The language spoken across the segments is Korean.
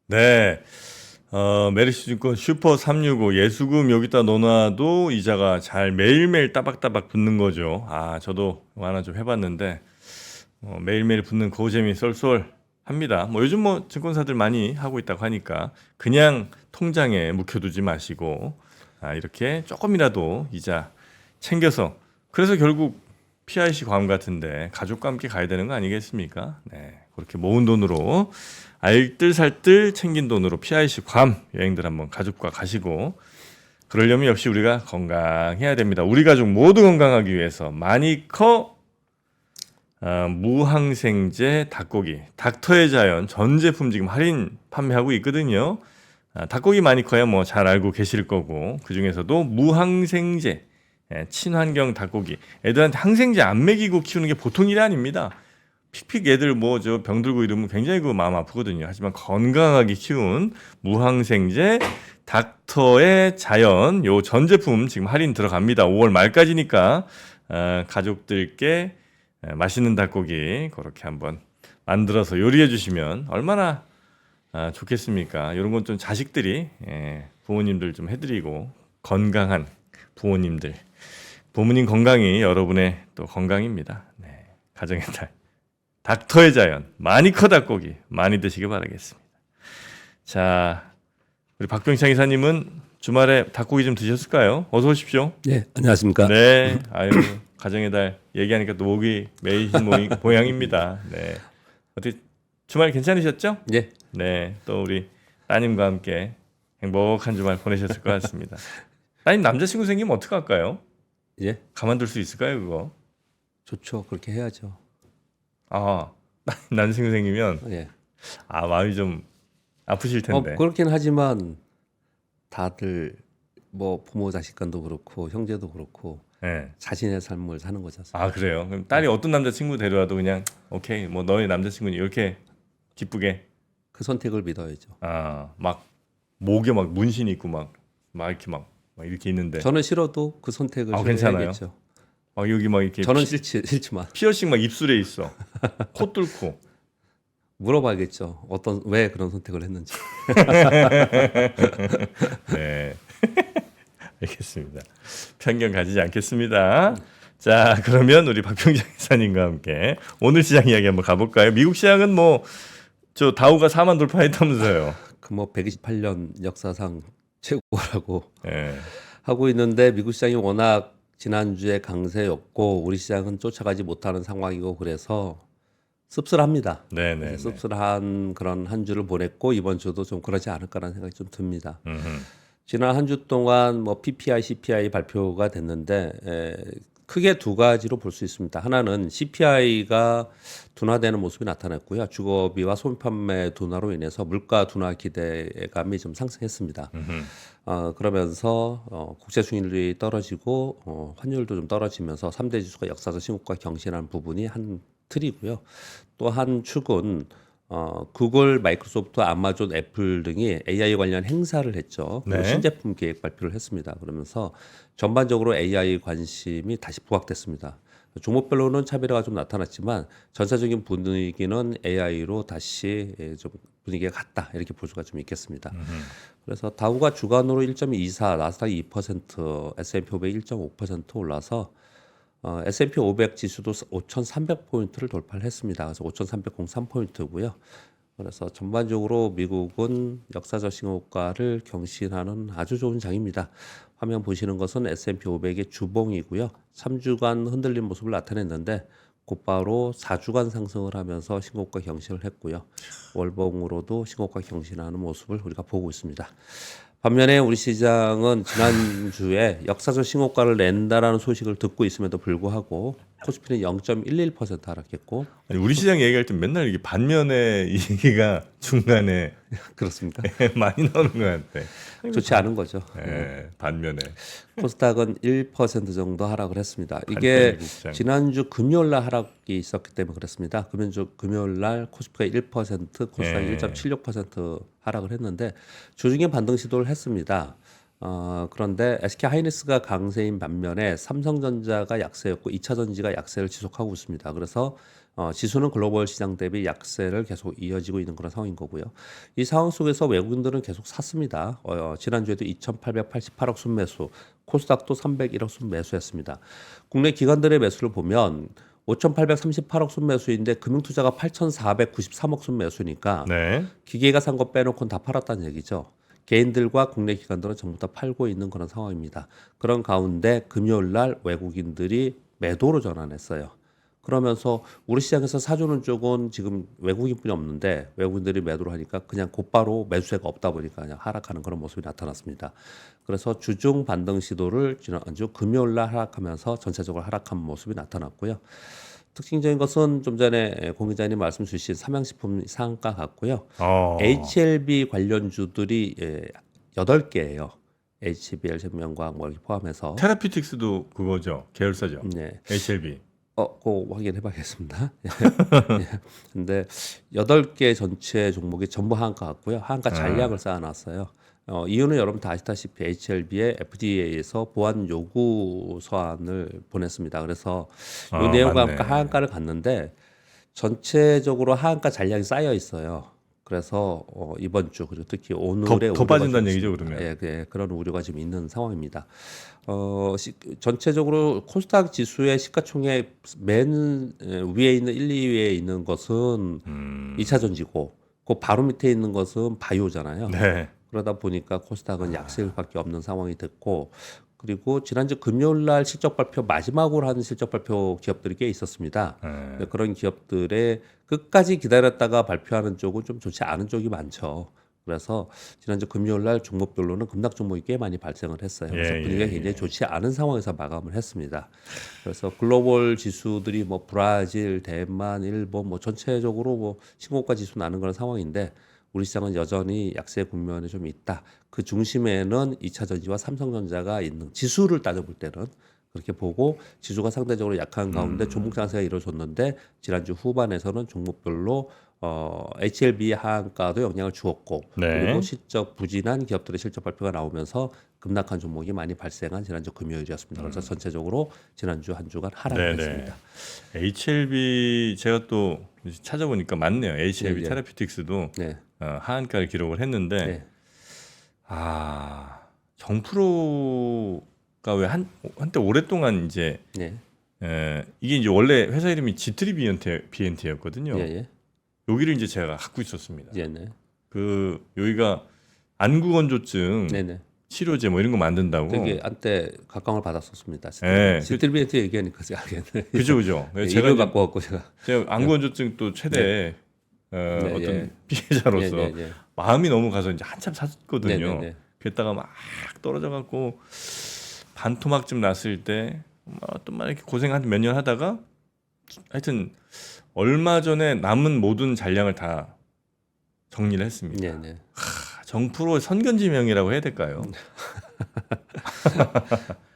네. 메리츠증권 슈퍼 365 예수금 여기다 넣어놔도 이자가 잘 매일매일 따박따박 붙는 거죠. 저도 하나 좀 해봤는데 매일매일 붙는 고재미 쏠쏠합니다. 요즘 증권사들 많이 하고 있다고 하니까 그냥 통장에 묵혀두지 마시고 이렇게 조금이라도 이자 챙겨서, 그래서 결국 PIC 괌 같은데 가족과 함께 가야 되는 거 아니겠습니까? 네, 그렇게 모은 돈으로 알뜰살뜰 챙긴 돈으로 PIC 괌 여행들 한번 가족과 가시고, 그러려면 역시 우리가 건강해야 됩니다. 우리 가족 모두 건강하기 위해서 마니커 무항생제 닭고기 닥터의 자연 전 제품 지금 할인 판매하고 있거든요. 닭고기 마니커야 잘 알고 계실 거고, 그 중에서도 무항생제 친환경 닭고기, 애들한테 항생제 안 먹이고 키우는 게 보통 일이 아닙니다. 픽픽 애들 저 병들고 이러면 굉장히 마음 아프거든요. 하지만 건강하게 키운 무항생제 닥터의 자연 요 전 제품 지금 할인 들어갑니다. 5월 말까지니까 가족들께 맛있는 닭고기 그렇게 한번 만들어서 요리해 주시면 얼마나 좋겠습니까? 이런 건 좀 자식들이 부모님들 좀 해드리고, 건강한 부모님 건강이 여러분의 또 건강입니다. 네, 가정의 달 닥터의 자연 마니커 닭고기 많이 드시길 바라겠습니다. 자, 우리 박병창 이사님은 주말에 닭고기 좀 드셨을까요? 어서 오십시오. 네, 안녕하십니까. 네, 가정의 달 얘기하니까 또 목이 메이신 모양입니다. 네, 어떻게 주말 괜찮으셨죠? 예. 네, 또 우리 따님과 함께 행복한 주말 보내셨을 것 같습니다. 따님 남자친구 생기면 어떡할까요? 예. 가만둘 수 있을까요, 그거? 좋죠. 그렇게 해야죠. 남자친구 생기면 예. 마음이 좀 아프실 텐데. 그렇긴 하지만 다들 부모 자식 간도 그렇고 형제도 그렇고 네. 자신의 삶을 사는 거지 않습니까? 그래요? 그럼 딸이 어떤 남자친구 데려와도 그냥 오케이, 너의 남자친구니 이렇게 기쁘게. 그 선택을 믿어야죠. 막 목에 막 문신 있고 막 이렇게 막 이렇게 있는데. 저는 싫어도 그 선택을 괜찮아요? 해야겠죠. 여기 막 이렇게 저는 싫지만 피어싱 막 입술에 있어. 코 뚫고. 물어봐야겠죠. 왜 그런 선택을 했는지. 네. 알겠습니다. 편견 가지지 않겠습니다. 자, 그러면 우리 박병장 이사님과 함께 오늘 시장 이야기 한번 가볼까요? 미국 시장은 저 다우가 4만 돌파했다면서요. 128년 역사상 최고라고 네. 하고 있는데, 미국 시장이 워낙 지난주에 강세였고 우리 시장은 쫓아가지 못하는 상황이고 그래서 씁쓸합니다. 네네. 씁쓸한 그런 한 주를 보냈고 이번 주도 좀 그러지 않을까라는 생각이 좀 듭니다. 음흠. 지난 한 주 동안 PPI, CPI 발표가 됐는데 크게 두 가지로 볼 수 있습니다. 하나는 CPI가 둔화되는 모습이 나타났고요. 주거비와 소비 판매 둔화로 인해서 물가 둔화 기대감이 좀 상승했습니다. 그러면서 국채 수익률이 떨어지고 환율도 좀 떨어지면서 3대 지수가 역사적 신고가 경신한 부분이 한 틀이고요. 또 한 축은 구글, 마이크로소프트, 아마존, 애플 등이 AI 관련 행사를 했죠. 그리고 네. 신제품 계획 발표를 했습니다. 그러면서 전반적으로 AI 관심이 다시 부각됐습니다. 종목별로는 차별화가 좀 나타났지만 전체적인 분위기는 AI로 다시 좀 분위기가 갔다, 이렇게 볼 수가 좀 있겠습니다. 그래서 다우가 주간으로 1.24, 나스닥이 2%, S&P 500 1.5% 올라서 S&P 500 지수도 5,300포인트를 돌파를 했습니다. 그래서 5,303포인트고요. 그래서 전반적으로 미국은 역사적 신고가를 경신하는 아주 좋은 장입니다. 화면 보시는 것은 S&P 500의 주봉이고요. 3주간 흔들린 모습을 나타냈는데 곧바로 4주간 상승을 하면서 신고가 경신을 했고요. 월봉으로도 신고가 경신하는 모습을 우리가 보고 있습니다. 반면에 우리 시장은 지난주에 역사적 신고가를 낸다라는 소식을 듣고 있음에도 불구하고 코스피는 0.11% 하락했고. 우리 시장 얘기할 때 맨날 이게 반면에 이 얘기가 중간에 그렇습니까? 많이 나오는 것 같아. 좋지 않은 거죠. 반면에. 코스닥은 1% 정도 하락을 했습니다. 이게 지난주 금요일 날 하락이 있었기 때문에 그렇습니다. 금요일 날 코스피가 1%, 코스닥이 1.76% 하락을 했는데 주중에 반등 시도를 했습니다. 그런데 SK 하이닉스가 강세인 반면에 삼성전자가 약세였고 2차 전지가 약세를 지속하고 있습니다. 그래서 지수는 글로벌 시장 대비 약세를 계속 이어지고 있는 그런 상황인 거고요. 이 상황 속에서 외국인들은 계속 샀습니다. 지난주에도 2,888억 순매수, 코스닥도 301억 순매수했습니다. 국내 기관들의 매수를 보면 5,838억 순매수인데 금융투자가 8,493억 순매수니까 네. 기계가 산 거 빼놓고는 다 팔았다는 얘기죠. 개인들과 국내 기관들은 전부 다 팔고 있는 그런 상황입니다. 그런 가운데 금요일 날 외국인들이 매도로 전환했어요. 그러면서 우리 시장에서 사주는 쪽은 지금 외국인뿐이 없는데 외국인들이 매도를 하니까 그냥 곧바로 매수세가 없다 보니까 그냥 하락하는 그런 모습이 나타났습니다. 그래서 주중 반등 시도를 지난주 금요일 날 하락하면서 전체적으로 하락한 모습이 나타났고요. 특징적인 것은 좀 전에 공 기자님 말씀 주신 삼양식품 상한가 같고요. HLB 관련주들이 8개예요. HBL 생명과학 뭐 이렇게 포함해서. 테라피틱스도 그거죠. 계열사죠. 네. HLB. 그거 확인해 봐야겠습니다. 예. 근데 8개 전체 종목이 전부 하한가 같고요. 하한가 잔량을 쌓아놨어요. 이유는 여러분 다 아시다시피 HLB에 FDA에서 보안 요구 서한을 보냈습니다. 그래서 이 내용과 맞네. 함께 하한가를 갔는데 전체적으로 하한가 잔량이 쌓여 있어요. 그래서 이번 주 그리고 특히 오늘의 더 우려가 빠진다는 좀 얘기죠, 있습니다. 그러면? 예, 그런 우려가 지금 있는 상황입니다. 전체적으로 코스닥 지수의 시가총액 맨 위에 있는 1, 2위에 있는 것은 2차 전지고 그 바로 밑에 있는 것은 바이오잖아요. 네. 그러다 보니까 코스닥은 약세일밖에 없는 상황이 됐고 그리고 지난주 금요일 날 실적 발표 마지막으로 하는 실적 발표 기업들이 꽤 있었습니다. 네. 그런 기업들의 끝까지 기다렸다가 발표하는 쪽은 좀 좋지 않은 쪽이 많죠. 그래서 지난주 금요일 날 종목별로는 급락 종목이 꽤 많이 발생을 했어요. 그래서 예, 분위기가 예, 굉장히 예. 좋지 않은 상황에서 마감을 했습니다. 그래서 글로벌 지수들이 뭐 브라질, 대만, 일본 뭐 전체적으로 뭐 신고가 지수 나는 그런 상황인데 우리 시장은 여전히 약세 국면에 좀 있다. 그 중심에는 2차 전지와 삼성전자가 있는 지수를 따져볼 때는 그렇게 보고 지수가 상대적으로 약한 가운데 종목 상승가 이루어졌는데 지난주 후반에서는 종목별로 HLB 하한가도 영향을 주었고 네. 그리고 실적 부진한 기업들의 실적 발표가 나오면서 급락한 종목이 많이 발생한 지난주 금요일이었습니다. 그래서 전체적으로 지난주 한 주간 하락을 했습니다. HLB 제가 또 찾아보니까 맞네요. HLB 네, 네. 테라피틱스도 네. 하한가를 기록을 했는데 네. 정프로가 왜 한때 오랫동안 이제 네. 이게 이제 원래 회사 이름이 G3 BNT였거든요. 예, 예. 여기를 이제 제가 갖고 있었습니다. 예, 네. 그 여기가 안구건조증 네, 네. 치료제 뭐 이런 거 만든다고. 되게 한때 각광을 받았었습니다. 예, 시트리비한테 얘기하니까 제가 알겠네. 그죠. 네, 제가 이걸 이제 갖고 왔고 제가 안구건조증 또 최대 네, 어떤 예. 피해자로서 네, 네, 네. 마음이 너무 가서 이제 한참 샀거든요. 네, 네, 네. 그랬다가 막 떨어져 갖고 반토막쯤 났을 때 또 막 이렇게 고생 한 몇 년 하다가 하여튼 얼마 전에 남은 모든 잔량을 다 정리를 했습니다. 네, 네. 정프로 선견지명이라고 해야 될까요?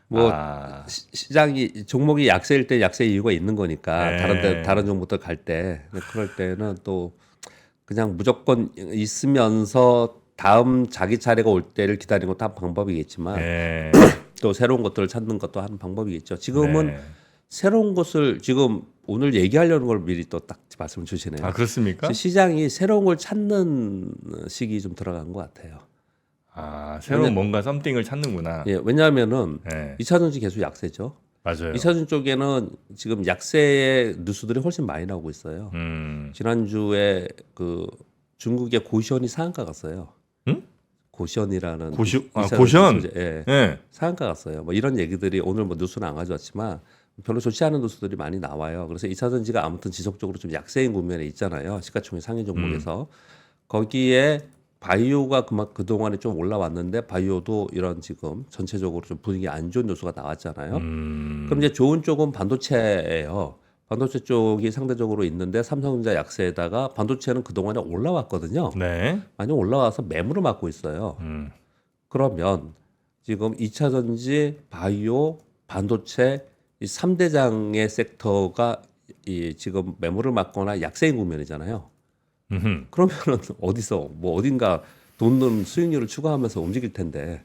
뭐 아, 시장이 종목이 약세일 때 약세 이유가 있는 거니까 네. 다른 종목들 갈 때 그럴 때는 또 그냥 무조건 있으면서 다음 자기 차례가 올 때를 기다리는 것도 한 방법이겠지만 네. 또 새로운 것들을 찾는 것도 한 방법이겠죠. 지금은 네. 새로운 것을 지금 오늘 얘기하려는 걸 미리 또 딱 말씀 주시네요. 아 그렇습니까? 시장이 새로운 걸 찾는 시기 좀 들어간 것 같아요. 아 새로운 뭔가 썸띵을 찾는구나. 예, 왜냐하면은 네. 2차 전지 계속 약세죠. 맞아요. 2차 전지 쪽에는 지금 약세의 뉴스들이 훨씬 많이 나오고 있어요. 지난주에 그 중국의 고시원이 상한가 갔어요. 응? 고시원이라는 고시- 아, 2차 고시원? 전지 소재, 예, 네. 상한가 갔어요. 뭐 이런 얘기들이 오늘 뭐 뉴스는 안 가져왔지만 별로 좋지 않은 뉴스들이 많이 나와요. 그래서 2차 전지가 아무튼 지속적으로 좀 약세인 국면에 있잖아요. 시가총액 상위 종목에서 거기에 바이오가 그동안에 좀 올라왔는데 바이오도 이런 지금 전체적으로 좀 분위기 안 좋은 요소가 나왔잖아요. 그럼 이제 좋은 쪽은 반도체예요. 반도체 쪽이 상대적으로 있는데 삼성전자 약세에다가 반도체는 그동안에 올라왔거든요. 네. 많이 올라와서 매물을 맞고 있어요. 그러면 지금 2차 전지, 바이오, 반도체 이 3대장의 섹터가 이 지금 매물을 맞거나 약세인 국면이잖아요. 그러면은 어디서 뭐 어딘가 돈은 수익률을 추가하면서 움직일 텐데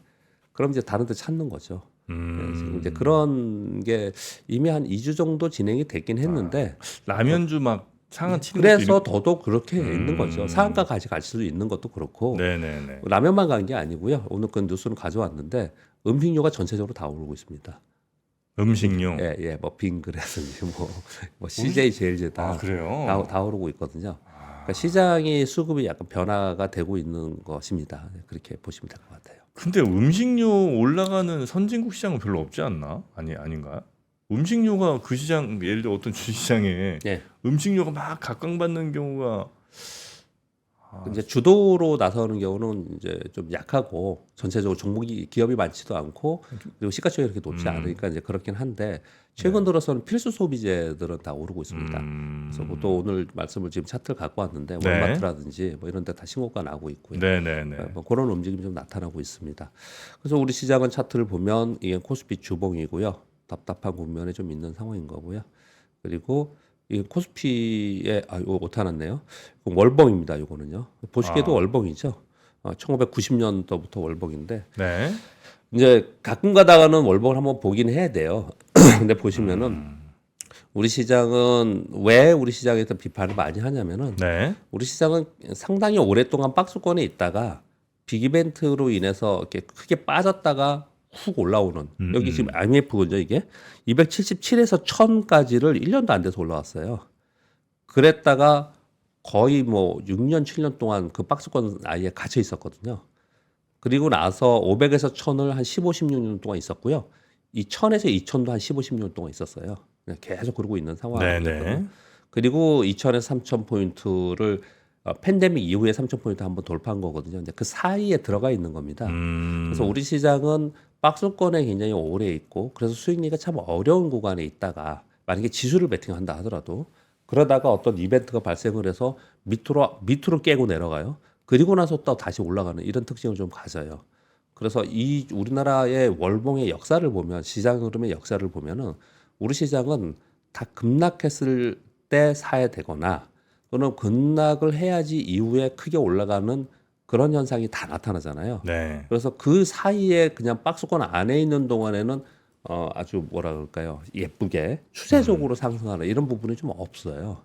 그럼 이제 다른 데 찾는 거죠. 지금 이제 그런 게 이미 한 2주 정도 진행이 됐긴 했는데 라면주 막 상한 치는 그래서 것도 더더욱 그렇게 있는 거죠. 상한가까지 갈 수도 있는 것도 그렇고 네네네. 라면만 간 게 아니고요. 오늘 그 뉴스는 가져왔는데 음식료가 전체적으로 다 오르고 있습니다. 음식료. 예, 예, 뭐 빙그레든지 뭐 CJ 제일제 아 그래요? 다 오르고 있거든요. 그러니까 시장이 수급이 약간 변화가 되고 있는 것입니다. 그렇게 보시면 될 것 같아요. 근데 음식료 올라가는 선진국 시장은 별로 없지 않나? 아닌가? 음식료가 그 시장 예를 들어 어떤 주시장에 예. 음식료가 막 각광받는 경우가 이제 주도로 나서는 경우는 이제 좀 약하고 전체적으로 종목이 기업이 많지도 않고 그리고 시가총액이 그렇게 높지 않으니까 이제 그렇긴 한데 최근 들어서는 필수 소비재들은 다 오르고 있습니다. 그래서 또 오늘 말씀을 지금 차트를 갖고 왔는데 네. 월마트라든지 뭐 이런 데 다 신고가 나고 있고요. 네네네. 뭐 그런 움직임이 좀 나타나고 있습니다. 그래서 우리 시장은 차트를 보면 이게 코스피 주봉이고요. 답답한 국면에 좀 있는 상황인 거고요. 그리고 이 코스피에 이거 못해놨네요. 월봉입니다. 이거는요. 보시기에도 월봉이죠. 1990년도부터 월봉인데 네. 이제 가끔 가다가는 월봉을 한번 보긴 해야 돼요. 근데 보시면은 우리 시장은 왜 우리 시장에서 비판을 많이 하냐면은 네. 우리 시장은 상당히 오랫동안 박스권에 있다가 빅 이벤트로 인해서 이렇게 크게 빠졌다가 훅 올라오는 여기 지금 IMF군요 이게 277에서 1000까지를 1년도 안 돼서 올라왔어요. 그랬다가 거의 뭐 6년 7년 동안 그 박스권 아예 갇혀 있었거든요. 그리고 나서 500에서 1000을 한 15, 16년 동안 있었고요. 이 1000에서 2000도 한 15, 16년 동안 있었어요. 그냥 계속 그러고 있는 상황이었거든요. 네네. 그리고 2000에서 3000 포인트를 팬데믹 이후에 3000 포인트 한번 돌파한 거거든요. 근데 그 사이에 들어가 있는 겁니다. 그래서 우리 시장은 박스권에 굉장히 오래 있고 그래서 수익리가 참 어려운 구간에 있다가 만약에 지수를 베팅한다 하더라도 그러다가 어떤 이벤트가 발생을 해서 밑으로 깨고 내려가요. 그리고 나서 또 다시 올라가는 이런 특징을 좀 가져요. 그래서 이 우리나라의 월봉의 역사를 보면 시장 흐름의 역사를 보면은 우리 시장은 다 급락했을 때 사야 되거나 또는 급락을 해야지 이후에 크게 올라가는 그런 현상이 다 나타나잖아요. 네. 그래서 그 사이에 그냥 박스권 안에 있는 동안에는 아주 뭐라 그럴까요? 예쁘게 추세적으로 상승하는 이런 부분이 좀 없어요.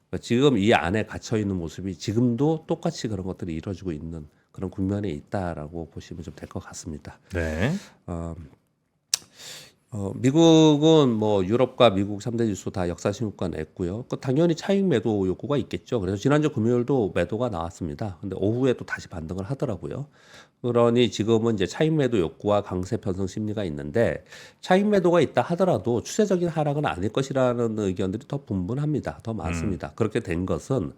그러니까 지금 이 안에 갇혀 있는 모습이 지금도 똑같이 그런 것들이 이루어지고 있는 그런 국면에 있다라고 보시면 좀 될 것 같습니다. 네. 미국은 뭐 유럽과 미국 3대 지수 다 역사 신고가 냈고요. 그 당연히 차익 매도 욕구가 있겠죠. 그래서 지난주 금요일도 매도가 나왔습니다. 근데 오후에 또 다시 반등을 하더라고요. 그러니 지금은 이제 차익 매도 욕구와 강세 편성 심리가 있는데 차익 매도가 있다 하더라도 추세적인 하락은 아닐 것이라는 의견들이 더 분분합니다. 더 많습니다. 그렇게 된 것은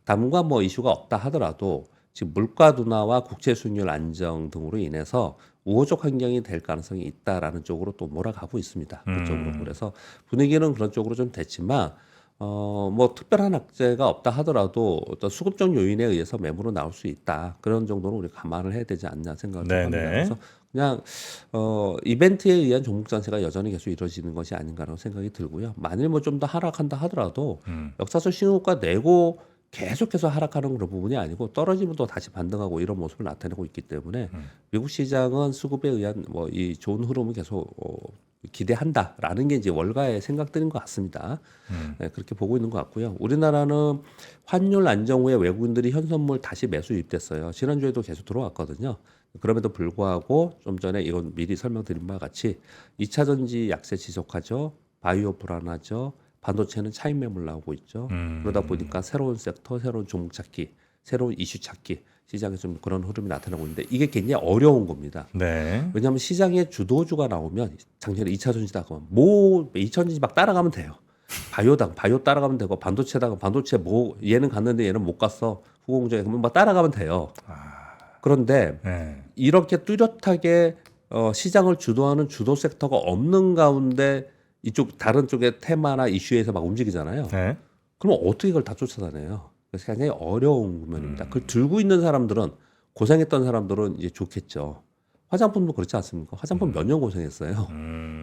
당분간 뭐 이슈가 없다 하더라도 지금 물가 둔화와 국채 수익률 안정 등으로 인해서 우호적 환경이 될 가능성이 있다라는 쪽으로 또 몰아가고 있습니다. 그쪽으로. 그래서 분위기는 그런 쪽으로 좀 됐지만 뭐 특별한 악재가 없다 하더라도 어떤 수급적 요인에 의해서 매물은 나올 수 있다. 그런 정도는 우리 감안을 해야 되지 않나 생각을 좀 합니다. 그래서 그냥 이벤트에 의한 종목 전세가 여전히 계속 이루어지는 것이 아닌가라는 생각이 들고요. 만일 뭐 좀 더 하락한다 하더라도 역사적 신고가 내고 계속해서 하락하는 그런 부분이 아니고 떨어지면 또 다시 반등하고 이런 모습을 나타내고 있기 때문에 미국 시장은 수급에 의한 뭐 이 좋은 흐름을 계속 기대한다라는 게 이제 월가의 생각들인 것 같습니다. 네, 그렇게 보고 있는 것 같고요. 우리나라는 환율 안정 후에 외국인들이 현선물 다시 매수 유입됐어요. 지난주에도 계속 들어왔거든요. 그럼에도 불구하고 좀 전에 이건 미리 설명드린 바와 같이 2차 전지 약세 지속하죠. 바이오 불안하죠. 반도체는 차익 매물 나오고 있죠. 그러다 보니까 새로운 섹터, 새로운 종목 찾기, 새로운 이슈 찾기 시장에 좀 그런 흐름이 나타나고 있는데 이게 굉장히 어려운 겁니다. 네. 왜냐하면 시장에 주도주가 나오면 작년에 2차 전지다 그러면 뭐 2차 전지 막 따라가면 돼요. 바이오 따라가면 되고 반도체다가 반도체 뭐 얘는 갔는데 얘는 못 갔어. 후공정에 그러면 막 따라가면 돼요. 그런데 네. 이렇게 뚜렷하게 시장을 주도하는 주도 섹터가 없는 가운데 이쪽 다른 쪽의 테마나 이슈에서 막 움직이잖아요. 네. 그럼 어떻게 이걸 다 쫓아다녀요? 그래서 굉장히 어려운 국면입니다. 그걸 들고 있는 사람들은 고생했던 사람들은 이제 좋겠죠. 화장품도 그렇지 않습니까? 화장품 몇 년 고생했어요.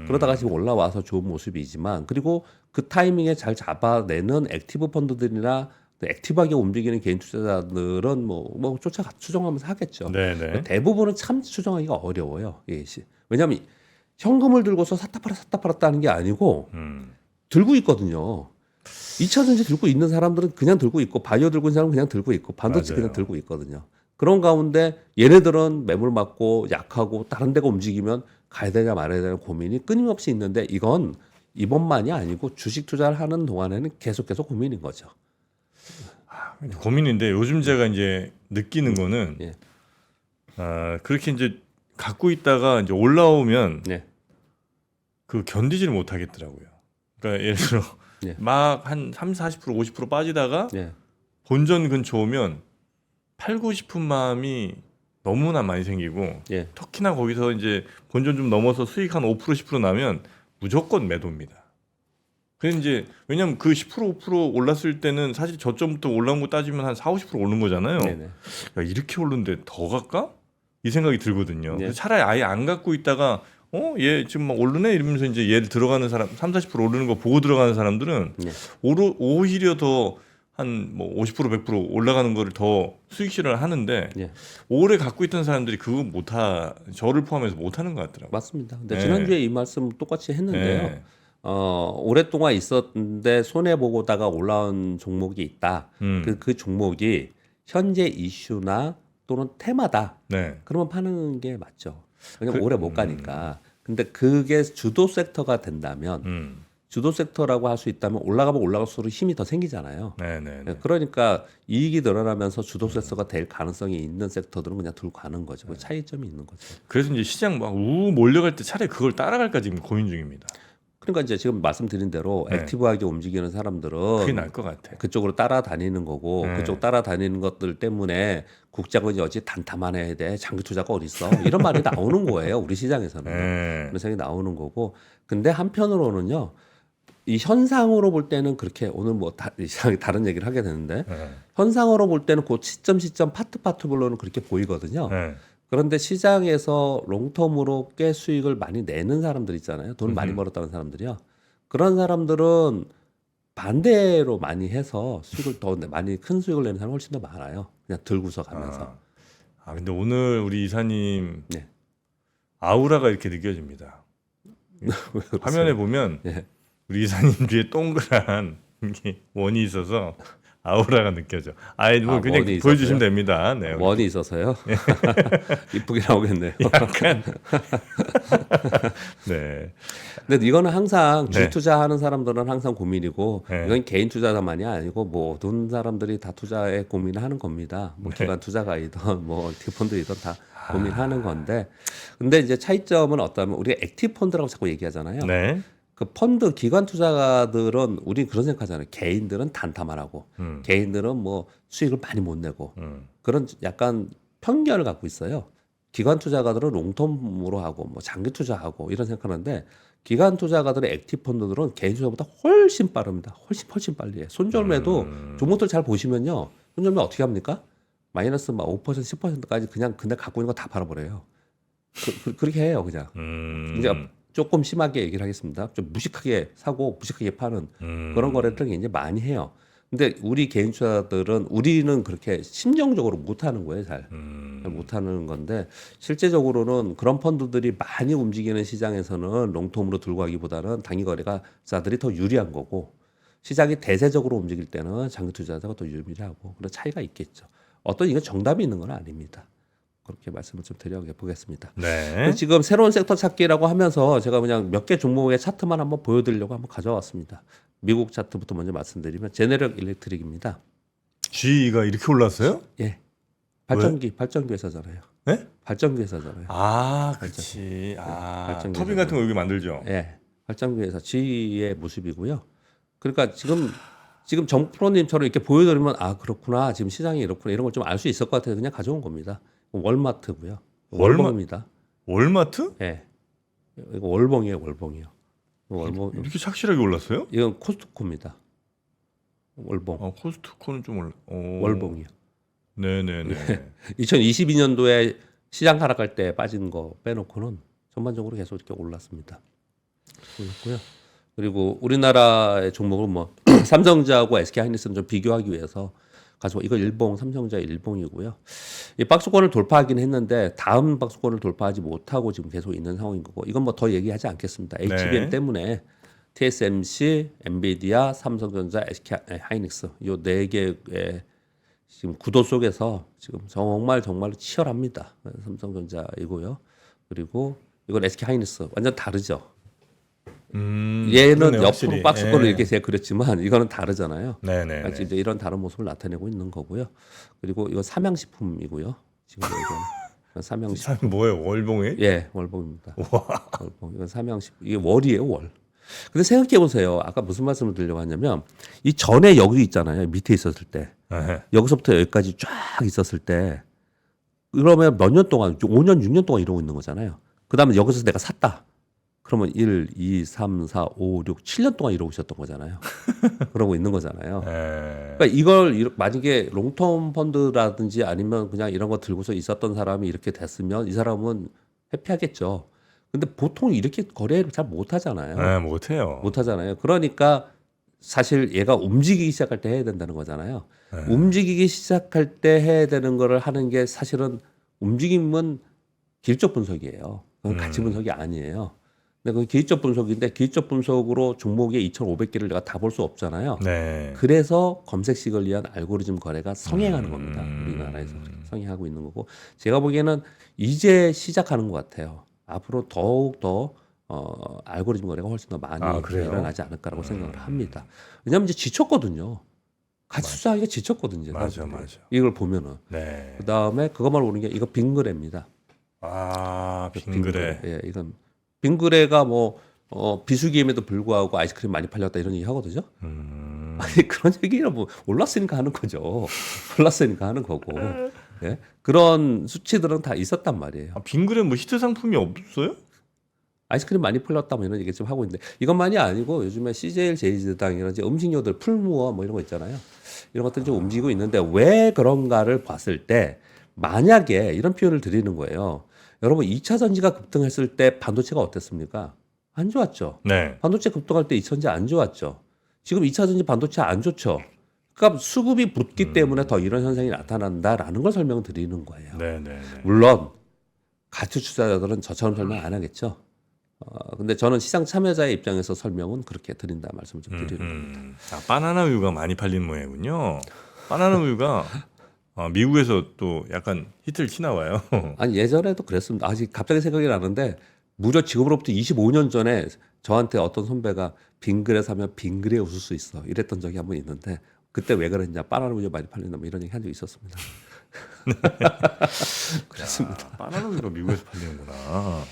그러다가 지금 올라와서 좋은 모습이지만 그리고 그 타이밍에 잘 잡아내는 액티브 펀드들이나 액티브하게 움직이는 개인 투자자들은 뭐 추정하면서 하겠죠. 네네. 대부분은 참 추정하기가 어려워요. 예, 왜냐하면 현금을 들고서 샀다 팔았다 하는 게 아니고 들고 있거든요. 2차전지 들고 있는 사람들은 그냥 들고 있고 바이오 들고 있는 사람은 그냥 들고 있고 반도체 맞아요. 그냥 들고 있거든요. 그런 가운데 얘네들은 매물 맞고 약하고 다른 데가 움직이면 가야 되냐 말아야 되냐 고민이 끊임없이 있는데 이건 이번만이 아니고 주식 투자를 하는 동안에는 계속 고민인 거죠. 고민인데 요즘 제가 이제 느끼는 거는 예. 그렇게 이제 갖고 있다가 이제 올라오면 네. 그 견디지를 못하겠더라고요. 그러니까 예를 들어 예. 막 한 30, 40%, 50% 빠지다가 예. 본전 근처 오면 팔고 싶은 마음이 너무나 많이 생기고 예. 특히나 거기서 이제 본전 좀 넘어서 수익 한 5% 10% 나면 무조건 매도입니다. 그래서 이제 왜냐면 그 10% 5% 올랐을 때는 사실 저점부터 올라온 거 따지면 한 4, 50% 오른 거잖아요. 네네. 야, 이렇게 오르는데 더 갈까? 이 생각이 들거든요. 네. 그래서 차라리 아예 안 갖고 있다가 얘 지금 막 오르네 이러면서 이제 얘를 들어가는 사람 3, 40% 오르는 거 보고 들어가는 사람들은 네. 오히려 더 한 뭐 50% 100% 올라가는 거를 더 수익 실현을 하는데 예. 오래 갖고 있던 사람들이 그거 저를 포함해서 못 하는 것 같더라고요. 맞습니다. 근데 네. 지난주에 이 말씀 똑같이 했는데요. 네. 오랫동안 있었는데 손해 보고다가 올라온 종목이 있다. 그 종목이 현재 이슈나 또는 테마다. 네. 그러면 파는 게 맞죠. 왜냐면 오래 못 가니까. 근데 그게 주도 섹터가 된다면 주도 섹터라고 할 수 있다면 올라가면 올라갈수록 힘이 더 생기잖아요. 네네. 그러니까 이익이 늘어나면서 주도 섹터가 될 가능성이 있는 섹터들은 그냥 들고 가는 거죠. 그 차이점이 있는 거죠. 그래서 이제 시장 막 몰려갈 때 차라리 그걸 따라갈까 지금 고민 중입니다. 그러니까 이제 지금 말씀드린 대로 네. 액티브하게 움직이는 사람들은 그게 나을 것 같아. 그쪽으로 따라다니는 거고 네. 그쪽 따라다니는 것들 때문에 국장은 여지 단타만 해야 돼. 장기 투자가 어디 있어? 이런 말이 나오는 거예요. 우리 시장에서는. 네. 그런 생각이 나오는 거고. 근데 한편으로는요. 이 현상으로 볼 때는 그렇게 오늘 뭐 이상하게 다른 얘기를 하게 되는데 네. 현상으로 볼 때는 그 시점 파트별로는 그렇게 보이거든요. 네. 그런데 시장에서 롱텀으로 꽤 수익을 많이 내는 사람들 있잖아요. 돈을 많이 벌었다는 사람들이요. 그런 사람들은 반대로 많이 해서 수익을 더 많이 큰 수익을 내는 사람이 훨씬 더 많아요. 그냥 들고서 가면서. 근데 오늘 우리 이사님 네. 아우라가 이렇게 느껴집니다. 화면에 보면 예. 우리 이사님 뒤에 동그란 이게 원이 있어서 아우라가 느껴져. 뭐 그냥 원이 보여주시면 있었어요? 됩니다. 네. 원이 있어서요. 이쁘게 나오겠네요. 약간 네. 근데 이거는 항상 주식 네. 투자하는 사람들은 항상 고민이고 네. 이건 개인 투자자만이 아니고 모든 사람들이 다 투자에 고민을 하는 겁니다. 뭐 네. 기관 투자가이든 뭐 액티브 펀드이든 다 고민하는 건데 근데 이제 차이점은 어떠면 우리가 액티브 펀드라고 자꾸 얘기하잖아요. 네. 그 펀드 기관 투자가들은 우리 그런 생각하잖아요. 개인들은 단타만 하고 개인들은 뭐 수익을 많이 못 내고 그런 약간 편견을 갖고 있어요. 기관 투자가들은 롱텀으로 하고 뭐 장기 투자하고 이런 생각하는데 기관 투자가들의 액티브 펀드들은 개인 투자보다 훨씬 빠릅니다. 훨씬 빨리 해요. 손절매도 종목들 잘 보시면요. 손절매 어떻게 합니까? 마이너스 막 5% 10%까지 그냥 근데 갖고 있는 거 다 팔아버려요. 그렇게 해요 그냥. 이제 조금 심하게 얘기를 하겠습니다. 좀 무식하게 사고 무식하게 파는 그런 거래를 이제 많이 해요. 근데 우리 개인 투자들은 우리는 그렇게 심정적으로 못 하는 거예요, 잘 못 하는 건데 실제적으로는 그런 펀드들이 많이 움직이는 시장에서는 롱텀으로 들고 가기보다는 단기 거래가자들이 더 유리한 거고 시장이 대세적으로 움직일 때는 장기 투자자가 더 유리하고 그런 차이가 있겠죠. 어떤 이건 정답이 있는 건 아닙니다. 그렇게 말씀을 좀 드려보겠습니다. 네. 지금 새로운 섹터 찾기라고 하면서 제가 그냥 몇 개 종목의 차트만 한번 보여드리려고 한번 가져왔습니다. 미국 차트부터 먼저 말씀드리면 제네럴 일렉트릭입니다. G가 이렇게 올랐어요? 예, 발전기 회사잖아요. 네? 발전기 회사잖아요. 그렇지. 발전기 터빈 같은 거 여기 만들죠. 예, 발전기 회사 G의 모습이고요. 그러니까 지금 정프로님처럼 이렇게 보여드리면 그렇구나 지금 시장이 이렇구나 이런 걸 좀 알 수 있을 것 같아서 그냥 가져온 겁니다. 월마트고요. 월봉입니다. 월마트? 예, 이거 월봉이에요. 월봉. 이렇게 착실하게 올랐어요? 이건 코스트코입니다. 월봉. 코스트코는 좀 올라. 월봉이요. 네네네. 2022년도에 시장 하락할 때 빠진 거 빼놓고는 전반적으로 계속 이렇게 올랐습니다. 올랐고요. 그리고 우리나라의 종목은 뭐 삼성전자하고 SK 하이닉스는 좀 비교하기 위해서 가지고 이거 일봉 삼성전자 일봉이고요. 이 박스권을 돌파하긴 했는데 다음 박스권을 돌파하지 못하고 지금 계속 있는 상황인 거고 이건 뭐 더 얘기하지 않겠습니다. HBM 네. 때문에 TSMC, 엔비디아, 삼성전자, SK 하이닉스 요 네 개의 지금 구도 속에서 지금 정말 치열합니다. 삼성전자이고요. 그리고 이건 SK 하이닉스 완전 다르죠. 얘는 그러네요, 옆으로 확실히. 박스권을 예. 이렇게 제가 그렸지만 이거는 다르잖아요. 네네. 같이 이제 이런 다른 모습을 나타내고 있는 거고요. 그리고 이건 삼양식품이고요. 지금 이건 삼양식품. 참 뭐예요? 월봉이? 예, 월봉입니다. 월봉. 이건 삼양식품. 이게 월이에요, 월. 근데 생각해 보세요. 아까 무슨 말씀을 드리려고 하냐면 이 전에 여기 있잖아요. 밑에 있었을 때. 네. 여기서부터 여기까지 쫙 있었을 때 그러면 몇 년 동안 5년, 6년 동안 이러고 있는 거잖아요. 그다음에 여기서 내가 샀다. 그러면 1, 2, 3, 4, 5, 6, 7년 동안 이러고 있었던 거잖아요. 그러고 있는 거잖아요. 네. 그러니까 이걸 만약에 롱텀 펀드라든지 아니면 그냥 이런 거 들고서 있었던 사람이 이렇게 됐으면 이 사람은 해피하겠죠. 근데 보통 이렇게 거래를 잘 못 하잖아요. 네, 못해요. 못 하잖아요. 그러니까 사실 얘가 움직이기 시작할 때 해야 된다는 거잖아요. 움직이기 시작할 때 해야 되는 거를 하는 게 사실은 움직임은 기술적 분석이에요. 그건 가치 분석이 아니에요. 근데 그건 기술적 분석인데 기술적 분석으로 종목의 2,500개를 내가 다 볼 수 없잖아요. 네. 그래서 검색식을 위한 알고리즘 거래가 성행하는 겁니다. 우리나라에서 성행하고 있는 거고 제가 보기에는 이제 시작하는 것 같아요. 앞으로 더욱 더 알고리즘 거래가 훨씬 더 많이 아, 그래요? 일어나지 않을까라고 생각을 합니다. 왜냐하면 이제 지쳤거든요. 같이 투자하기가 지쳤거든요. 맞아, 사람들이. 맞아. 이걸 보면은 네. 그 다음에 그것만 보는 게 이거 빙그레입니다. 아, 빙그레. 예, 이건 빙그레가 뭐 비수기임에도 불구하고 아이스크림 많이 팔렸다 이런 얘기 하거든요. 아니 그런 얘기는 뭐 올랐으니까 하는 거죠. 올랐으니까 하는 거고. 예? 그런 수치들은 다 있었단 말이에요. 아, 빙그레 뭐 히트 상품이 없어요? 아이스크림 많이 팔렸다 뭐 이런 얘기 좀 하고 있는데 이것만이 아니고 요즘에 CJL 제이제당이라든지 음식료들 풀무어 뭐 이런 거 있잖아요. 이런 것들이 좀 움직이고 있는데 왜 그런가를 봤을 때 만약에 이런 표현을 드리는 거예요. 여러분 2차 전지가 급등했을 때 반도체가 어땠습니까? 안 좋았죠. 네. 반도체 급등할 때 2차 전지 안 좋았죠. 지금 2차 전지 반도체 안 좋죠. 그러니까 수급이 붙기 때문에 더 이런 현상이 나타난다라는 걸 설명드리는 거예요. 네, 네, 네. 물론 가치 투자자들은 저처럼 설명 안 하겠죠. 근데 저는 시장 참여자의 입장에서 설명은 그렇게 드린다 말씀을 좀 드리는 겁니다. 아, 바나나 우유가 많이 팔린 모양이군요. 바나나 우유가 미국에서 또 약간 히트를 치나 봐요. 아니 예전에도 그랬습니다. 아직 갑자기 생각이 나는데 무려 지금으로부터 25년 전에 저한테 어떤 선배가 빙그레 사면 빙그레 웃을 수 있어 이랬던 적이 한 번 있는데 그때 왜 그랬냐 바나나 우유 많이 팔린다 뭐 이런 얘기 한 적이 있었습니다. 그렇습니다. 아, 바나나 우유가 미국에서 팔리는구나.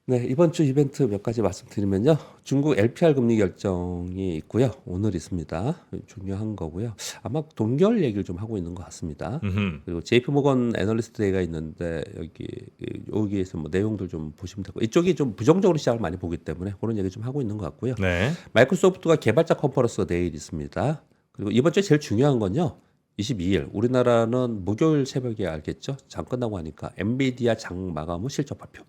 네, 이번 주 이벤트 몇 가지 말씀드리면요. 중국 LPR 금리 결정이 있고요. 오늘 있습니다. 중요한 거고요. 아마 동결 얘기를 좀 하고 있는 것 같습니다. 그리고 JP 모건 애널리스트 데이가 있는데 여기에서 뭐 내용들 좀 보시면 되고 이쪽이 좀 부정적으로 시장을 많이 보기 때문에 그런 얘기 좀 하고 있는 것 같고요. 네. 마이크로소프트가 개발자 컨퍼런스가 내일 있습니다. 그리고 이번 주에 제일 중요한 건요. 22일 우리나라는 목요일 새벽에 알겠죠? 장 끝나고 하니까 엔비디아 장 마감 후 실적 발표.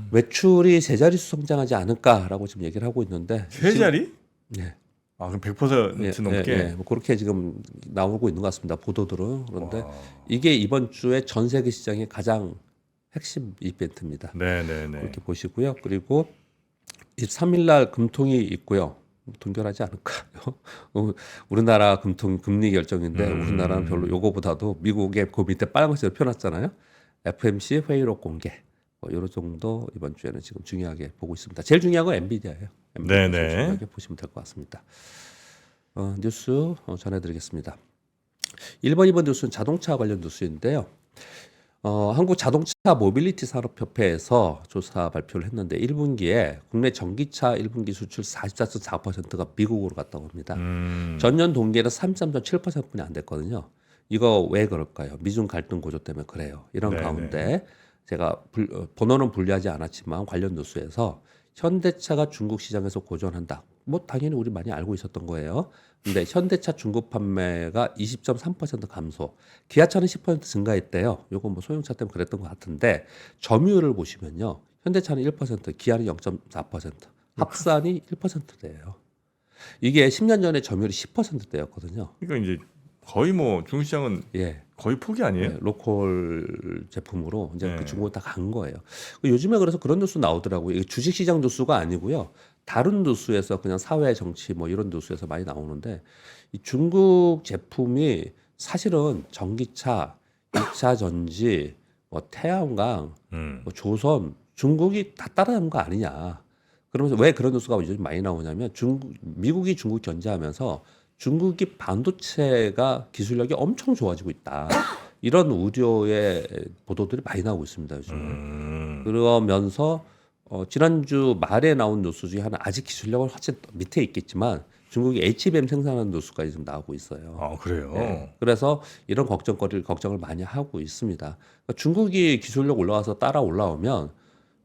매출이 세 자릿수 성장하지 않을까라고 지금 얘기를 하고 있는데 세 자리? 네. 아, 그럼 100% 넘게. 뭐 그렇게 지금 나오고 있는 것 같습니다. 보도들은. 그런데 와. 이게 이번 주에 전 세계 시장의 가장 핵심 이벤트입니다. 네, 네, 네. 그렇게 보시고요. 그리고 23일 날 금통이 있고요. 동결하지 않을까요? 우리나라 금통 금리 결정인데 우리나라는 별로 요거보다도 미국의 그 밑에 빨간색으로 펴놨잖아요. FMC 회의록 공개. 이런 정도 이번 주에는 지금 중요하게 보고 있습니다. 제일 중요한 건 엔비디아예요. 엔비디아 네네. 중요하게 보시면 될 것 같습니다. 뉴스 전해드리겠습니다. 1번, 2번 뉴스는 자동차 관련 뉴스인데요. 한국 자동차 모빌리티 산업협회에서 조사 발표를 했는데 1분기에 국내 전기차 1분기 수출 44.4%가 미국으로 갔다고 합니다. 전년 동기에는 33.7%뿐이 안 됐거든요. 이거 왜 그럴까요? 미중 갈등 고조 때문에 그래요. 이런 네네. 가운데 제가 번호는 분리하지 않았지만 관련 뉴스에서 현대차가 중국 시장에서 고전한다. 뭐 당연히 우리 많이 알고 있었던 거예요. 근데 현대차 중국 판매가 20.3% 감소, 기아차는 10% 증가했대요. 요거 뭐 소형차 때문에 그랬던 것 같은데 점유율을 보시면요, 현대차는 1%, 기아는 0.4%, 합산이 1%대예요. 이게 10년 전에 점유율이 10%대였거든요. 그러니까 이제 거의 뭐 중국 시장은 예. 거의 포기 아니에요? 네, 로컬 제품으로 이제 네. 그 중국에 다 간 거예요. 요즘에 그래서 그런 뉴스 나오더라고요. 이게 주식시장 뉴스가 아니고요. 다른 뉴스에서 그냥 사회 정치 뭐 이런 뉴스에서 많이 나오는데 이 중국 제품이 사실은 전기차, 2차 전지, 뭐 태양광, 뭐 조선 중국이 다 따라하는 거 아니냐. 그러면서 왜 그런 뉴스가 요즘 많이 나오냐면 미국이 중국 견제하면서 중국이 반도체가 기술력이 엄청 좋아지고 있다. 이런 우려의 보도들이 많이 나오고 있습니다, 요즘에. 그러면서 지난주 말에 나온 뉴스 중에 하나 아직 기술력은 훨씬 밑에 있겠지만 중국이 HBM 생산하는 뉴스까지 좀 나오고 있어요. 아, 그래요? 네. 그래서 이런 걱정을 많이 하고 있습니다. 그러니까 중국이 기술력 올라와서 따라 올라오면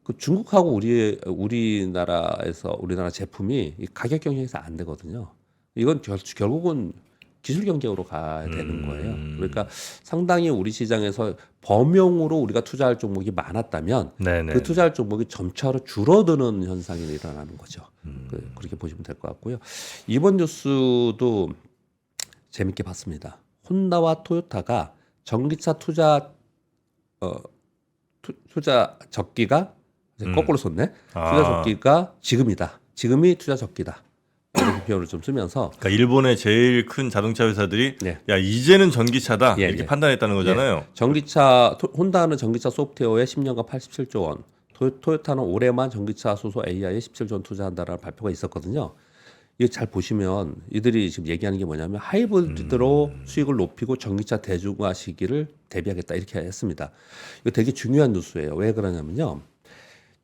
그 중국하고 우리나라 제품이 이 가격 경쟁에서 안 되거든요. 이건 결국은 기술 경쟁으로 가야 되는 거예요. 그러니까 상당히 우리 시장에서 범용으로 우리가 투자할 종목이 많았다면 네네. 그 투자할 종목이 점차로 줄어드는 현상이 일어나는 거죠. 그렇게 보시면 될 것 같고요. 이번 뉴스도 재밌게 봤습니다. 혼다와 토요타가 전기차 투자 적기가 거꾸로 썼네. 투자 적기가 지금이다. 지금이 투자 적기다. 이렇게 표현을 좀 쓰면서 그러니까 일본의 제일 큰 자동차 회사들이 네. 야 이제는 전기차다 예, 이렇게 예. 판단했다는 거잖아요. 혼다는 전기차 소프트웨어에 10년간 87조 원, 토요타는 올해만 전기차 수소 AI에 17조 원 투자한다라는 발표가 있었거든요. 이거 잘 보시면 이들이 지금 얘기하는 게 뭐냐면 하이브리드로 수익을 높이고 전기차 대중화 시기를 대비하겠다 이렇게 했습니다. 이거 되게 중요한 뉴스예요. 왜 그러냐면요.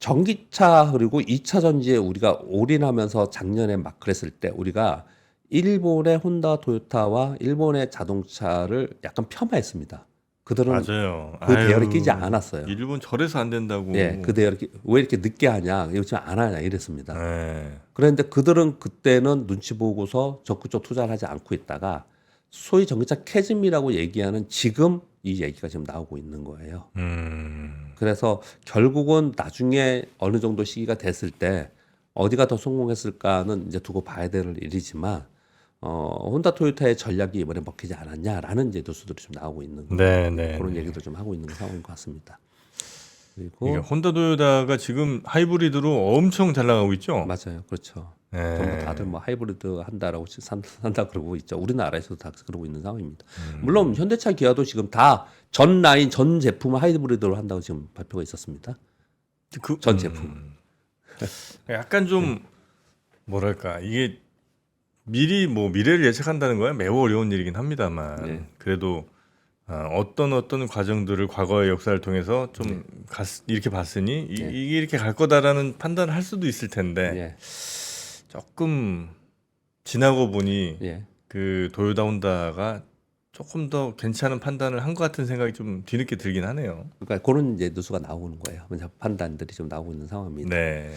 전기차 그리고 2차 전지에 우리가 올인하면서 작년에 막 그랬을 때 우리가 일본의 혼다 토요타와 일본의 자동차를 약간 폄하했습니다. 그들은 맞아요. 그 대열에 아유, 끼지 않았어요. 일본 저래서 안 된다고. 예, 그 대열에 왜 이렇게 늦게 하냐, 요즘 안 하냐 이랬습니다. 네. 그런데 그들은 그때는 눈치 보고서 적극적 투자를 하지 않고 있다가 소위 전기차 캐즘이라고 얘기하는 지금 이 얘기가 지금 나오고 있는 거예요. 그래서 결국은 나중에 어느 정도 시기가 됐을 때 어디가 더 성공했을까는 이제 두고 봐야 될 일이지만 혼다 토요타의 전략이 이번에 먹히지 않았냐라는 이제 뉴스들이 좀 나오고 있는 거예요. 네. 그런 얘기들 좀 하고 있는 상황인 것 같습니다. 그리고 그러니까 혼다 도요타가 지금 하이브리드로 엄청 잘 나가고 있죠. 맞아요, 그렇죠. 네. 전부 다들 뭐 하이브리드 한다라고 산다 그러고 있죠. 우리나라에서도 다 그러고 있는 상황입니다. 물론 현대차, 기아도 지금 다 전 라인 전 제품을 하이브리드로 한다고 지금 발표가 있었습니다. 전 제품. 약간 좀 뭐랄까 이게 미리 뭐 미래를 예측한다는 거야 매우 어려운 일이긴 합니다만 네. 그래도 어떤 과정들을 과거의 역사를 통해서 좀 이렇게 봤으니 이게 이렇게 갈 거다라는 판단을 할 수도 있을 텐데 예, 조금 지나고 보니 예. 그 도요타 혼다가 조금 더 괜찮은 판단을 한 것 같은 생각이 좀 뒤늦게 들긴 하네요. 그러니까 그런 이제 뉴스가 나오는 거예요. 판단들이 좀 나오고 있는 상황입니다. 네.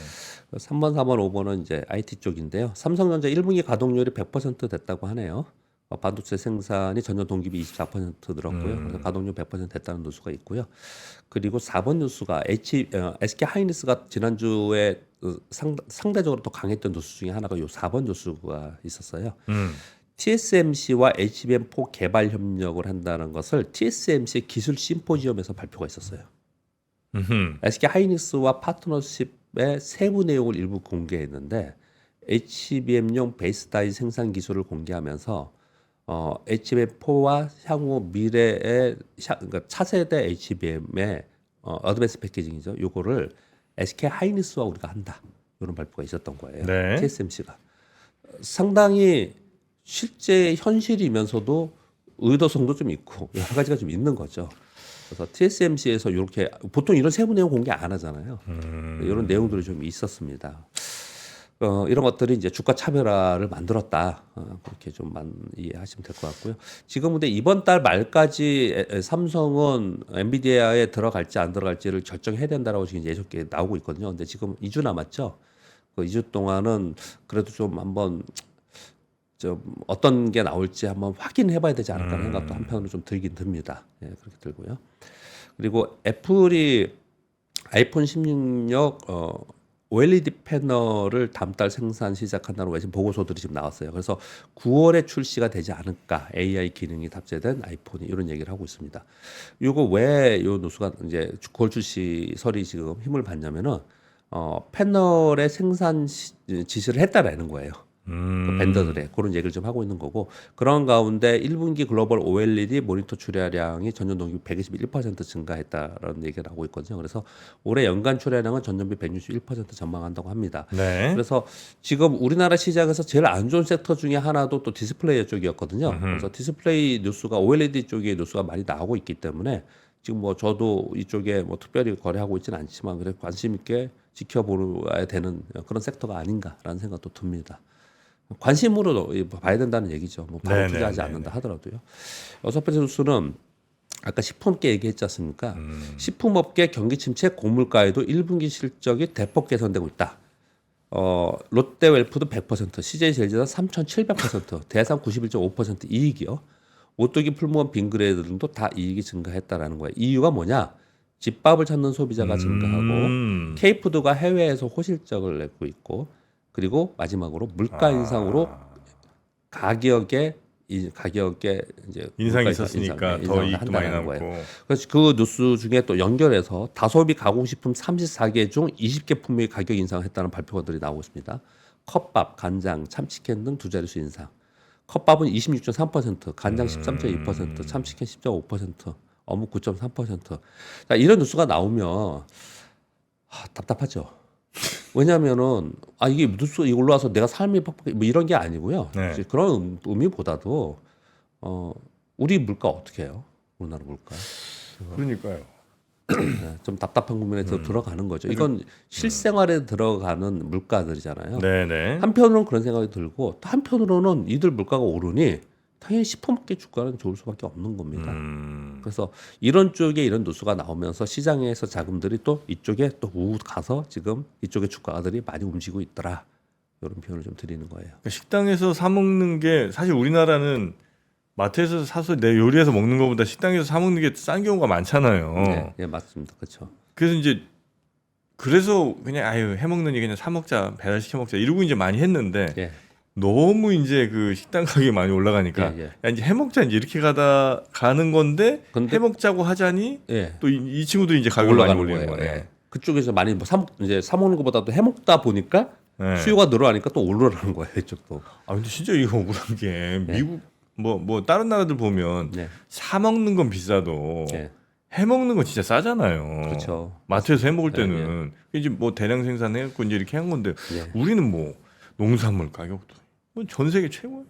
3번, 4번, 5번은 이제 IT 쪽인데요. 삼성전자 1분기 가동률이 100% 됐다고 하네요. 반도체 생산이 전년 동기비 24% 늘었고요. 그래서 가동률 100% 됐다는 뉴스가 있고요. 그리고 4번 뉴스가 SK 하이닉스가 지난주에 상대적으로 더 강했던 뉴스 중에 하나가 요 4번 뉴스가 있었어요. TSMC와 HBM4 개발 협력을 한다는 것을 TSMC 기술 심포지엄에서 발표가 있었어요. SK 하이닉스와 파트너십의 세부 내용을 일부 공개했는데 HBM용 베이스 다이 생산 기술을 공개하면서 HBM4와 향후 미래의 그러니까 차세대 HBM의 어드밴스 패키징이죠. 요거를 SK 하이닉스와 우리가 한다. 이런 발표가 있었던 거예요. 네. TSMC가 상당히 실제 현실이면서도 의도성도 좀 있고 여러 가지가 좀 있는 거죠. 그래서 TSMC에서 이렇게 보통 이런 세부 내용 공개 안 하잖아요. 이런 내용들이 좀 있었습니다. 이런 것들이 이제 주가 차별화를 만들었다. 그렇게 좀 이해하시면 될 것 같고요. 지금 근데 이번 달 말까지 삼성은 엔비디아에 들어갈지 안 들어갈지를 결정해야 된다라고 지금 예측이 나오고 있거든요. 근데 지금 2주 남았죠. 그 2주 동안은 그래도 좀 한번 좀 어떤 게 나올지 한번 확인해봐야 되지 않을까 하는 생각도 한편으로 좀 들긴 듭니다. 예, 그렇게 들고요. 그리고 애플이 아이폰 16 OLED 패널을 다음 달 생산 시작한다는 외신 보고서들이 지금 나왔어요. 그래서 9월에 출시가 되지 않을까, AI 기능이 탑재된 아이폰이, 이런 얘기를 하고 있습니다. 이거 왜 요 누수가 이제 9월 출시설이 지금 힘을 받냐면은 패널의 생산 지시를 했다라는 거예요. 그 벤더들의 그런 얘기를 좀 하고 있는 거고, 그런 가운데 1분기 글로벌 OLED 모니터 출하량이 전년 동기 121% 증가했다라는 얘기가 나오고 있거든요. 그래서 올해 연간 출하량은 전년비 161% 전망한다고 합니다. 네. 그래서 지금 우리나라 시장에서 제일 안 좋은 섹터 중에 하나도 또 디스플레이 쪽이었거든요. 그래서 디스플레이 뉴스가 OLED 쪽에 뉴스가 많이 나오고 있기 때문에 지금 뭐 저도 이쪽에 뭐 특별히 거래하고 있지는 않지만 그래 관심 있게 지켜보아야 되는 그런 섹터가 아닌가라는 생각도 듭니다. 관심으로 봐야 된다는 얘기죠. 뭐 바로 네네, 투자하지 네네. 않는다 하더라도요. 여섯 번째 뉴스는 아까 식품업계 얘기했지 않습니까? 식품업계 경기 침체 고물가에도 1분기 실적이 대폭 개선되고 있다. 롯데웰푸드 100%, CJ제일제당 3,700%, 대상 91.5% 이익이요. 오뚜기 풀무원 빙그레이드 등도 다 이익이 증가했다라는 거예요. 이유가 뭐냐? 집밥을 찾는 소비자가 증가하고 K푸드가 해외에서 호실적을 내고 있고, 그리고 마지막으로 물가 인상으로 가격에 이제 인상이 물가 있었으니까 더 인상을 이익도 많이 한다는 남고. 거예요. 그래서 그 뉴스 중에 또 연결해서 다소비 가공식품 34개 중 20개 품목의 가격 인상을 했다는 발표들이 나오고 있습니다. 컵밥, 간장, 참치캔 등 두 자릿수 인상. 컵밥은 26.3%, 간장 13.2%, 참치캔 10.5%, 어묵 9.3%. 자, 이런 뉴스가 나오면 답답하죠. 왜냐면은 이게 뉴스 올라와서 내가 삶이 팍팍 뭐 이런 게 아니고요. 네. 이제 그런 의미보다도 우리 물가 어떻게 해요? 우리나라 물가. 그러니까요. 네, 좀 답답한 국면에 들어가는 거죠. 이건 실생활에 들어가는 물가들이잖아요. 네네. 한편으로는 그런 생각이 들고, 또 한편으로는 이들 물가가 오르니 당연히 식품업계 주가는 좋을 수밖에 없는 겁니다. 그래서 이런 쪽에 이런 뉴스가 나오면서 시장에서 자금들이 또 이쪽에 또 우우 가서 지금 이쪽의 주가들이 많이 움직이고 있더라. 이런 표현을 좀 드리는 거예요. 그러니까 식당에서 사 먹는 게 사실 우리나라는 마트에서 사서 내 요리해서 먹는 것보다 식당에서 사 먹는 게 싼 경우가 많잖아요. 네, 네, 맞습니다. 그렇죠. 그래서 이제 그래서 그냥 해 먹느니 그냥 사 먹자, 배달 시켜 먹자 이러고 이제 많이 했는데 예, 너무 이제 그 식당 가격이 많이 올라가니까 예, 예. 야, 이제 해 먹자 이제 이렇게 가는 건데 근데- 해 먹자고 하자니 예, 또 이 친구들이 이제 가격을 많이 올리는 거네. 예. 그쪽에서 많이 뭐 이제 사 먹는 것보다도 해 먹다 보니까 네. 수요가 늘어나니까 또 오르라는 거예요. 이쪽도. 아 근데 진짜 이거 억울한 게 미국 뭐 다른 나라들 보면 네, 사 먹는 건 비싸도 예, 해 먹는 건 진짜 싸잖아요. 그렇죠. 마트에서 해 먹을 예, 때는 이제 뭐 대량 생산해갖고 이제 이렇게 한 건데 예. 우리는 뭐 농산물 가격도 뭐 전 세계 최고.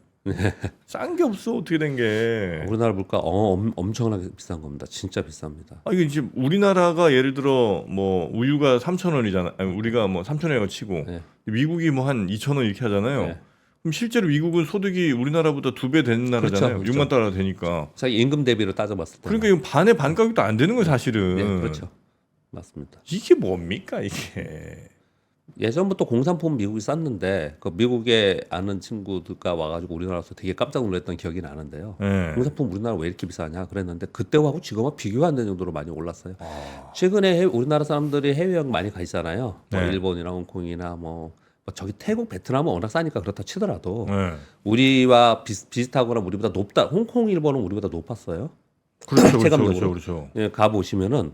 싼 게 없어 어떻게 된 게. 우리나라 물가 엄청나게 비싼 겁니다. 진짜 비쌉니다. 아 이게 지금 우리나라가 예를 들어 뭐 우유가 3,000원이잖아. 아니, 우리가 뭐 3,000원이라고 치고 네. 미국이 뭐 한 2,000원 이렇게 하잖아요. 네. 그럼 실제로 미국은 소득이 우리나라보다 2배 되는 나라잖아요. 그렇죠. 6만 달러 되니까. 자기 임금 대비로 따져봤을 때. 그러니까 이거 반의 반 가격도 안 되는 거예요, 사실은. 네, 그렇죠. 맞습니다. 이게 뭡니까 이게? 예전부터 공산품 미국이 쌌는데 그 미국에 아는 친구들과 와가지고 우리나라에서 되게 깜짝 놀랐던 기억이 나는데요. 네. 공산품 우리나라 왜 이렇게 비싸냐 그랬는데 그때하고 지금은 비교가 안 되는 정도로 많이 올랐어요. 아. 최근에 우리나라 사람들이 해외여행 많이 가 있잖아요. 뭐 네. 일본이나 홍콩이나 뭐 저기 태국, 베트남은 워낙 싸니까 그렇다 치더라도 네. 우리와 비슷하거나 우리보다 높다. 홍콩, 일본은 우리보다 높았어요. 그렇죠, 체감적으로. 그렇죠. 예, 가 보시면은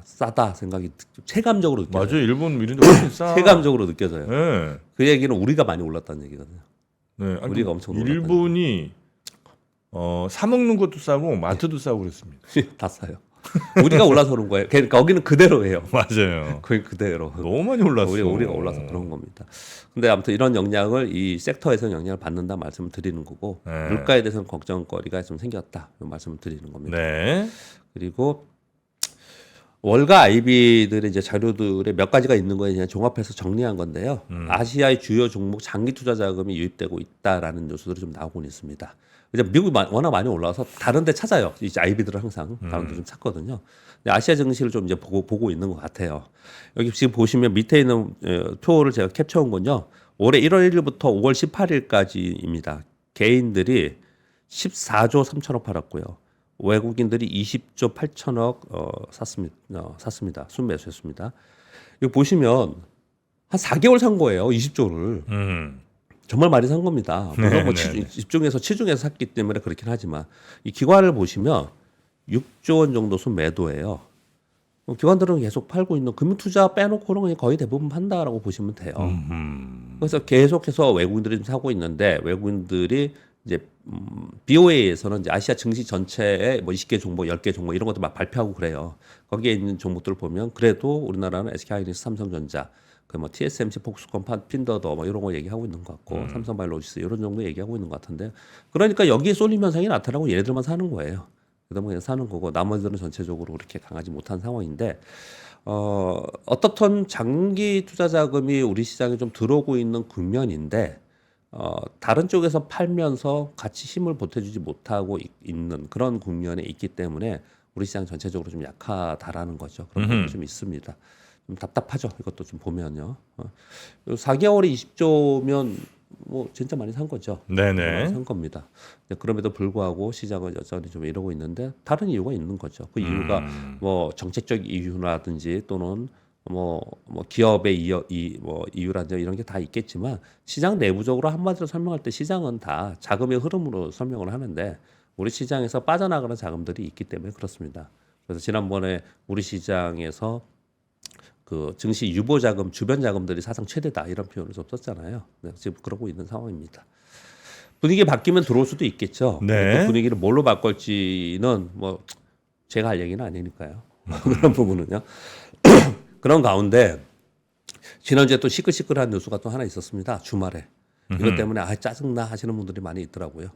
싸다 생각이 체감적으로 느껴져요. 맞아요, 일본 이런 데 훨씬 싸. 체감적으로 느껴져요. 네. 그 얘기는 우리가 많이 올랐다는 얘기거든요. 네. 아니, 우리가 엄청 놀랐다는 일본이 사 먹는 것도 싸고 마트도 싸고 그랬습니다. 다 싸요. 우리가 올라서 그런 거예요. 거기는 그대로예요. 맞아요. 거의 그대로. 너무 많이 올랐어. 우리가 올라서 그런 겁니다. 근데 아무튼 이런 영향을 이 섹터에서 영향을 받는다 말씀을 드리는 거고 네. 물가에 대해서는 걱정거리가 좀 생겼다 이런 말씀을 드리는 겁니다. 네. 그리고 월가 IB들의 이제 자료들의 몇 가지가 있는 거에 그냥 종합해서 정리한 건데요. 아시아의 주요 종목 장기 투자 자금이 유입되고 있다라는 뉴스들이 좀 나오고 있습니다. 이제 미국이 워낙 많이 올라와서 다른 데 찾아요. 이제 IB들은 항상 다른 데 좀 찾거든요. 근데 아시아 증시를 좀 이제 보고 있는 것 같아요. 여기 지금 보시면 밑에 있는 표를 제가 캡처한 건요. 올해 1월 1일부터 5월 18일까지입니다. 개인들이 14조 3천억 팔았고요. 외국인들이 20조 8천억 샀습니다. 순매수했습니다. 이거 보시면 한 4개월 산 거예요. 20조를. 정말 많이 산 겁니다. 물론 뭐 집중해서 샀기 때문에 그렇긴 하지만 이 기관을 보시면 6조 원 정도 순 매도예요. 기관들은 계속 팔고 있는 금융투자 빼놓고는 거의 대부분 판다라고 보시면 돼요. 그래서 계속해서 외국인들이 좀 사고 있는데 외국인들이 이제 BOA에서는 이제 아시아 증시 전체에 뭐 20개 종목, 10개 종목 이런 것도 막 발표하고 그래요. 거기에 있는 종목들을 보면 그래도 우리나라는 SK하이닉스, 삼성전자, 그 뭐 TSMC, 폭스콘, 핀더더 뭐 이런 거 얘기하고 있는 것 같고 삼성바이오로지스 이런 정도 얘기하고 있는 것 같은데 그러니까 여기에 쏠림 현상이 나타나고 얘네들만 사는 거예요. 그다음에 그냥 사는 거고 나머지들은 전체적으로 그렇게 강하지 못한 상황인데 어떻든 장기 투자 자금이 우리 시장에 좀 들어오고 있는 국면인데 다른 쪽에서 팔면서 같이 힘을 보태주지 못하고 있는 그런 국면에 있기 때문에 우리 시장 전체적으로 좀 약하다라는 거죠. 그런 부분이 좀 있습니다. 좀 답답하죠. 이것도 좀 보면요. 4개월에 20조면 뭐 진짜 많이 산 거죠. 네네. 산 겁니다. 그럼에도 불구하고 시장은 여전히 좀 이러고 있는데 다른 이유가 있는 거죠. 그 이유가 뭐 정책적 이유라든지 또는 뭐 기업의 이유라든지 이런 게 다 있겠지만 시장 내부적으로 한마디로 설명할 때 시장은 다 자금의 흐름으로 설명을 하는데 우리 시장에서 빠져나가는 자금들이 있기 때문에 그렇습니다. 그래서 지난번에 우리 시장에서 그 증시 유보 자금, 주변 자금들이 사상 최대다 이런 표현을 좀 썼잖아요. 네, 지금 그러고 있는 상황입니다. 분위기 바뀌면 들어올 수도 있겠죠. 네. 그 분위기를 뭘로 바꿀지는 뭐 제가 할 얘기는 아니니까요. 그런 부분은요. 그런 가운데 지난주에 또 시끌시끌한 뉴스가 또 하나 있었습니다. 주말에. 이것 때문에 짜증나 하시는 분들이 많이 있더라고요.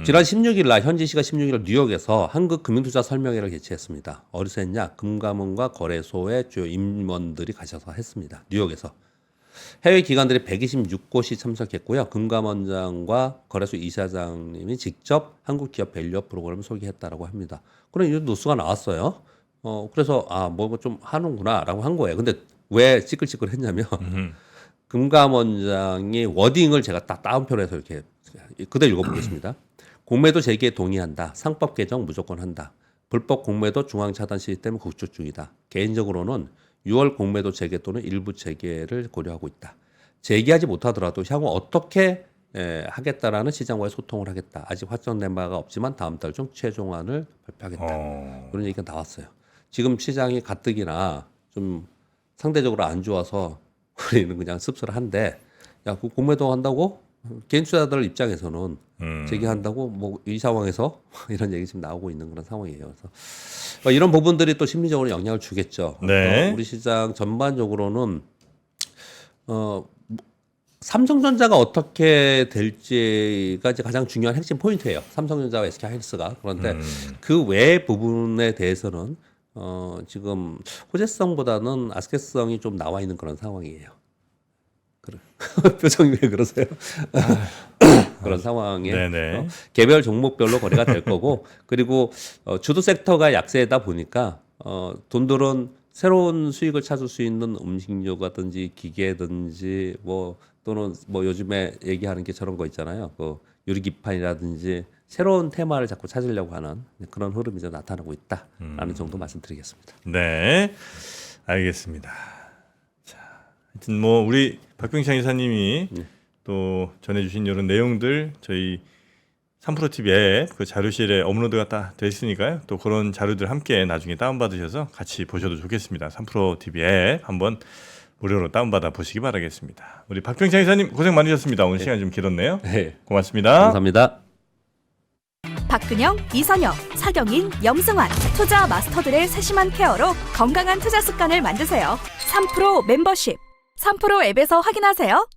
지난 16일 날 현지 시각 16일 뉴욕에서 한국금융투자 설명회를 개최했습니다. 어디서 했냐? 금감원과 거래소의 주요 임원들이 가셔서 했습니다. 뉴욕에서. 해외 기관들이 126곳이 참석했고요. 금감원장과 거래소 이사장님이 직접 한국 기업 밸류업 프로그램을 소개했다라고 합니다. 그런 뉴스가 나왔어요. 그래서 뭐 좀 하는구나라고 한 거예요. 근데 왜 찌끌찌끌했냐면 금감원장이 워딩을 제가 딱 다운표를 해서 이렇게 그대로 읽어보겠습니다. 공매도 재개에 동의한다. 상법 개정 무조건 한다. 불법 공매도 중앙 차단 시스템 구축 중이다. 개인적으로는 6월 공매도 재개 또는 일부 재개를 고려하고 있다. 재개하지 못하더라도 향후 어떻게 하겠다라는 시장과의 소통을 하겠다. 아직 확정된 바가 없지만 다음 달 중 최종안을 발표하겠다. 그런 얘기가 나왔어요. 지금 시장이 가뜩이나 좀 상대적으로 안 좋아서 우리는 그냥 씁쓸한데 야, 그 공매도 한다고? 개인 투자자들 입장에서는 재개한다고 뭐 이 상황에서 이런 얘기 지금 나오고 있는 그런 상황이에요. 그래서 이런 부분들이 또 심리적으로 영향을 주겠죠. 네. 우리 시장 전반적으로는 삼성전자가 어떻게 될지가 이제 가장 중요한 핵심 포인트예요. 삼성전자와 SK하이닉스가. 그런데 그 외 부분에 대해서는 지금 호재성보다는 아스켓성이 좀 나와 있는 그런 상황이에요. 그래. 표정이 왜 그러세요? 그런 상황에 개별 종목별로 거래가 될 거고 그리고 주도 섹터가 약세다 보니까 돈들은 새로운 수익을 찾을 수 있는 음식료라든지 기계든지 뭐 또는 뭐 요즘에 얘기하는 게 저런 거 있잖아요. 그 유리기판이라든지 새로운 테마를 자꾸 찾으려고 하는 그런 흐름이 좀 나타나고 있다라는 정도 말씀드리겠습니다. 네, 알겠습니다. 자, 하여튼 뭐 우리 박병창 이사님이 또 전해주신 이런 내용들 저희 3프로TV 앱 그 자료실에 업로드가 다 돼 있으니까요. 또 그런 자료들 함께 나중에 다운받으셔서 같이 보셔도 좋겠습니다. 3프로TV 앱 한번 무료로 다운받아 보시기 바라겠습니다. 우리 박병창 이사님 고생 많으셨습니다. 오늘 시간이 좀 길었네요. 네. 고맙습니다. 감사합니다. 박근영, 이선영, 사경인, 염승환 투자 마스터들의 세심한 케어로 건강한 투자 습관을 만드세요. 3프로 멤버십 3프로 앱에서 확인하세요.